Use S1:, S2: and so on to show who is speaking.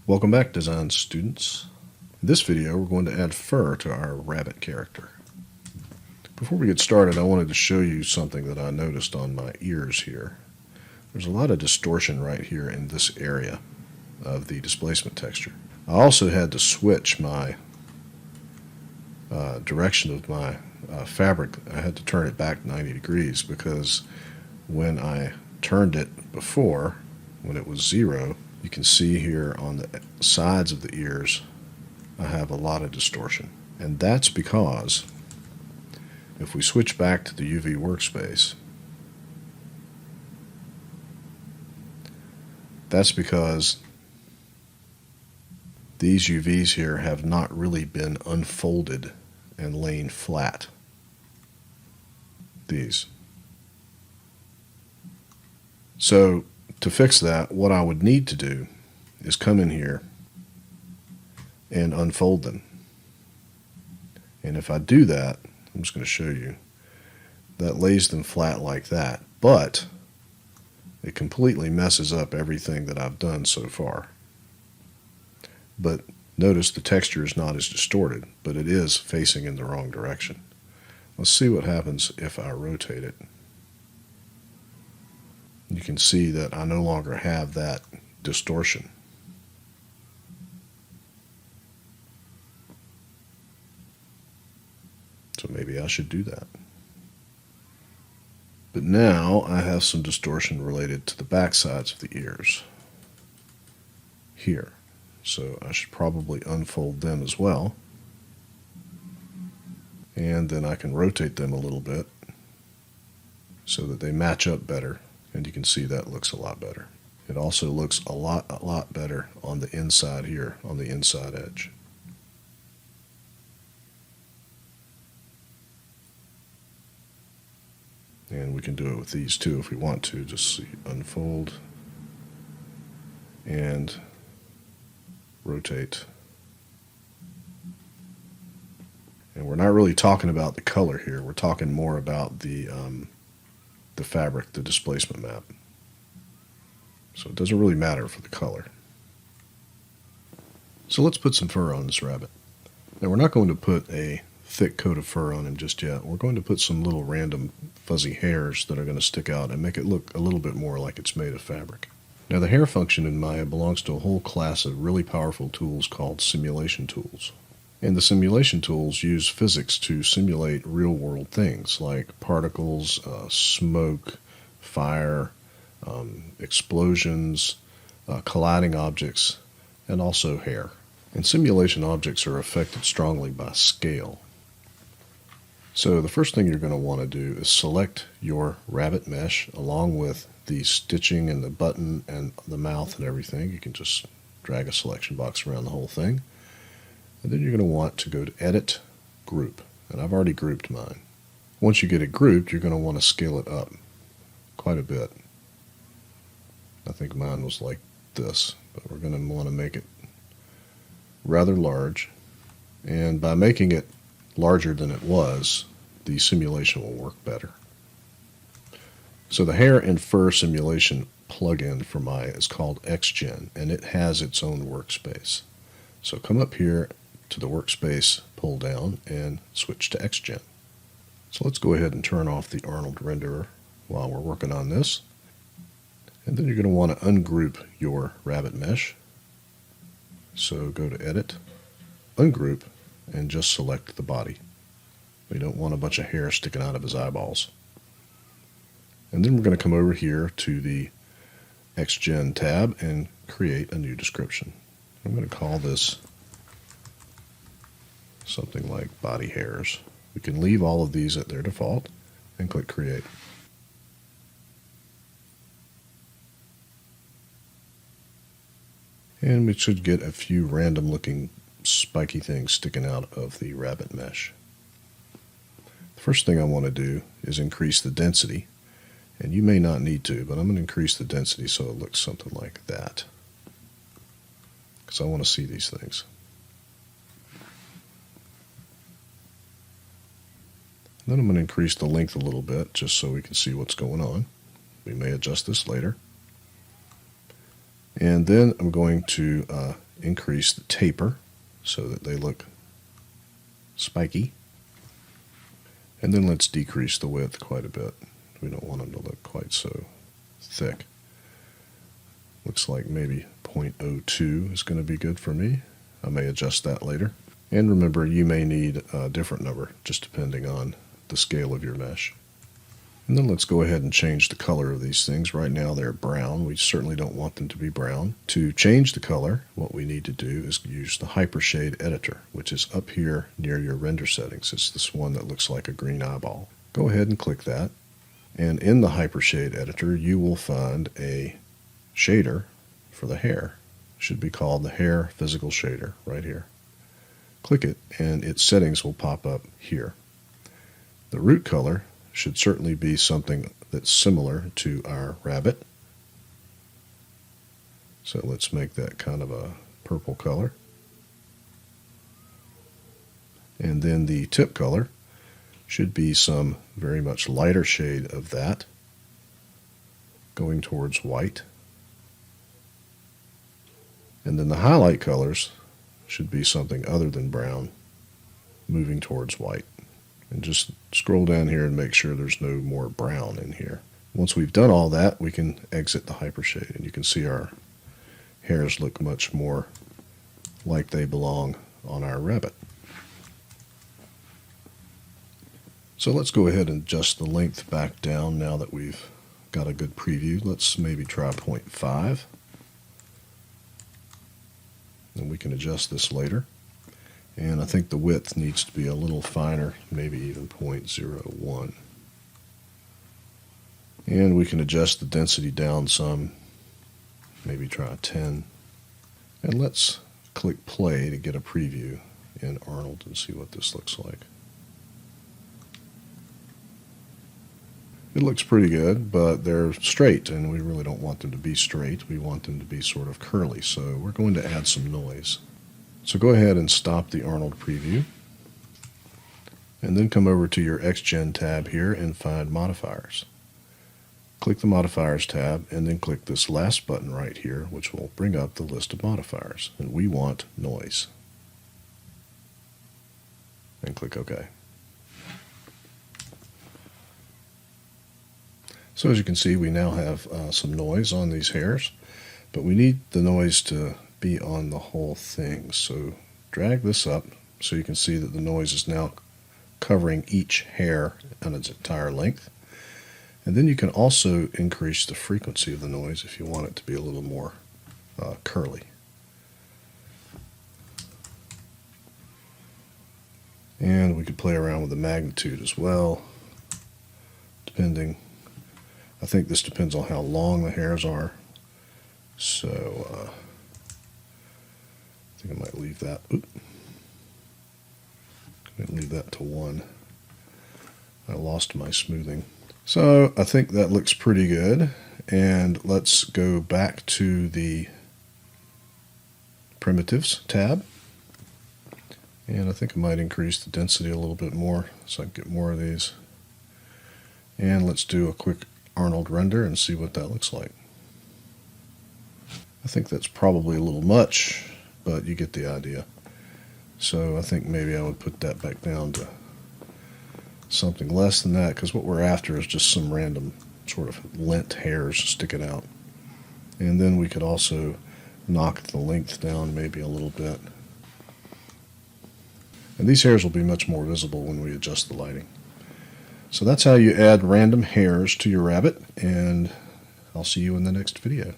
S1: Welcome back, design students. In this video, we're going to add fur to our rabbit character. Before we get started, I wanted to show you something that I noticed on my ears here. There's a lot of distortion right here in this area of the displacement texture. I also had to switch my direction of my fabric. I had to turn it back 90 degrees because when I turned it before, when it was 0, you can see here on the sides of the ears I have a lot of distortion. And that's because if we switch back to the UV workspace, that's because these UVs here have not really been unfolded and laying flat. These. So to fix that, what I would need to do is come in here and unfold them. And if I do that, I'm just going to show you, that lays them flat like that, but it completely messes up everything that I've done so far. But notice the texture is not as distorted, but it is facing in the wrong direction. Let's see what happens if I rotate it. You can see that I no longer have that distortion. So maybe I should do that. But now I have some distortion related to the back sides of the ears here. So I should probably unfold them as well. And then I can rotate them a little bit so that they match up better. And you can see that looks a lot better. It also looks a lot better on the inside here, on the inside edge. And we can do it with these too if we want to. Just see, unfold and rotate. And we're not really talking about the color here. We're talking more about the fabric, the displacement map. So it doesn't really matter for the color. So let's put some fur on this rabbit. Now we're not going to put a thick coat of fur on him just yet. We're going to put some little random fuzzy hairs that are going to stick out and make it look a little bit more like it's made of fabric. Now the hair function in Maya belongs to a whole class of really powerful tools called simulation tools. And the simulation tools use physics to simulate real-world things like particles, smoke, fire, explosions, colliding objects, and also hair. And simulation objects are affected strongly by scale. So the first thing you're going to want to do is select your rabbit mesh along with the stitching and the button and the mouth and everything. You can just drag a selection box around the whole thing. And then you're going to want to go to Edit, Group. And I've already grouped mine. Once you get it grouped, you're going to want to scale it up quite a bit. I think mine was like this, but we're going to want to make it rather large. And by making it larger than it was, the simulation will work better. So the hair and fur simulation plugin for Maya is called XGen, and it has its own workspace. So come up here to the workspace, pull down, and switch to XGen. So let's go ahead and turn off the Arnold Renderer while we're working on this. And then you're going to want to ungroup your rabbit mesh. So go to Edit, Ungroup, and just select the body. We don't want a bunch of hair sticking out of his eyeballs. And then we're going to come over here to the XGen tab and create a new description. I'm going to call this something like body hairs. We can leave all of these at their default and click Create. And we should get a few random looking spiky things sticking out of the rabbit mesh. The first thing I want to do is increase the density, and you may not need to, but I'm going to increase the density so it looks something like that, because I want to see these things. Then I'm going to increase the length a little bit just so we can see what's going on. We may adjust this later. And then I'm going to increase the taper so that they look spiky. And then let's decrease the width quite a bit. We don't want them to look quite so thick. Looks like maybe 0.02 is going to be good for me. I may adjust that later. And remember, you may need a different number, just depending on the scale of your mesh. And then let's go ahead and change the color of these things. Right now they're brown. We certainly don't want them to be brown. To change the color, what we need to do is use the Hypershade Editor, which is up here near your render settings. It's this one that looks like a green eyeball. Go ahead and click that. And in the Hypershade Editor, you will find a shader for the hair. It should be called the Hair Physical Shader right here. Click it, and its settings will pop up here. The root color should certainly be something that's similar to our rabbit. So let's make that kind of a purple color. And then the tip color should be some very much lighter shade of that, going towards white. And then the highlight colors should be something other than brown, moving towards white. And just scroll down here and make sure there's no more brown in here. Once we've done all that, we can exit the Hypershade, and you can see our hairs look much more like they belong on our rabbit. So let's go ahead and adjust the length back down now that we've got a good preview. Let's maybe try 0.5. And we can adjust this later. And I think the width needs to be a little finer, maybe even 0.01. And we can adjust the density down some, maybe try 10. And let's click play to get a preview in Arnold and see what this looks like. It looks pretty good, but they're straight, and we really don't want them to be straight. We want them to be sort of curly, so we're going to add some noise. So go ahead and stop the Arnold preview, and then come over to your XGen tab here and find Modifiers. Click the Modifiers tab, and then click this last button right here, which will bring up the list of modifiers, and we want Noise. And click OK. So as you can see, we now have some noise on these hairs, but we need the noise to be on the whole thing. So drag this up so you can see that the noise is now covering each hair on its entire length. And then you can also increase the frequency of the noise if you want it to be a little more curly. And we could play around with the magnitude as well, depending. I think this depends on how long the hairs are. So I think I might leave that. Leave that to 1. I lost my smoothing. So I think that looks pretty good. And let's go back to the Primitives tab. And I think I might increase the density a little bit more so I can get more of these. And let's do a quick Arnold Render and see what that looks like. I think that's probably a little much, but you get the idea. So I think maybe I would put that back down to something less than that, because what we're after is just some random sort of lint hairs sticking out. And then we could also knock the length down maybe a little bit. And these hairs will be much more visible when we adjust the lighting. So that's how you add random hairs to your rabbit, and I'll see you in the next video.